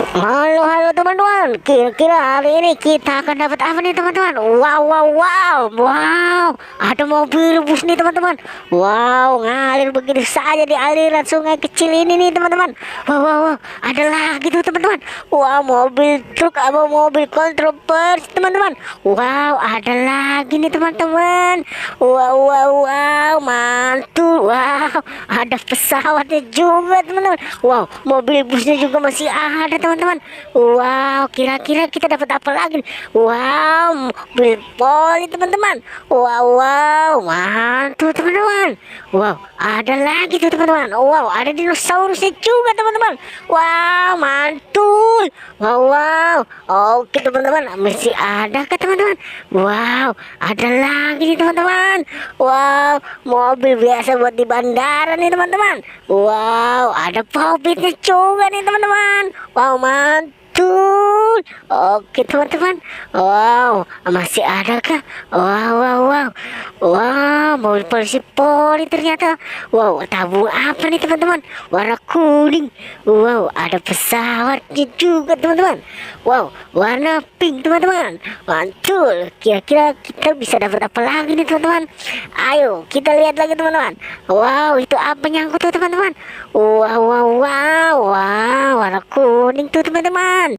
Halo, halo teman-teman. Kira-kira hari ini kita akan dapat apa nih teman-teman? Wow, wow, wow, wow. Ada mobil bus nih teman-teman. Wow, ngalir begitu saja di aliran sungai kecil ini nih teman-teman. Wow, wow, wow. Ada lagi tuh teman-teman. Wow, mobil truk atau mobil kontroversi teman-teman. Wow, ada lagi nih teman-teman. Wow, wow, wow, mantul. Wow, ada pesawatnya juga teman-teman. Wow, mobil busnya juga masih ada teman-teman. Wow, kira-kira kita dapat apa lagi nih? Wow, mobil poli teman-teman. Wow, wow, mantul teman-teman. Wow, ada lagi tuh teman-teman. Wow, ada dinosaurusnya juga teman-teman. Wow, mantul. Wow, wow. Oke teman-teman, masih ada kah teman-teman? Wow, ada lagi nih teman-teman. Wow, mobil biasa buat di bandara nih teman-teman. Wow, ada popitnya juga nih teman-teman. Wow, mantul. Oke teman-teman. Wow, masih ada kah? Wow, wow, wow. Wow, mobil polisi poli ternyata. Wow, tabung apa nih teman-teman? Warna kuning. Wow, ada pesawatnya juga teman-teman. Wow, warna pink teman-teman. Mantul. Kira-kira kita bisa dapat apa lagi nih teman-teman? Ayo kita lihat lagi teman-teman. Wow, itu apa nyangkut tuh teman-teman? Wow, wow, wow, wow, warna kuning tuh teman-teman.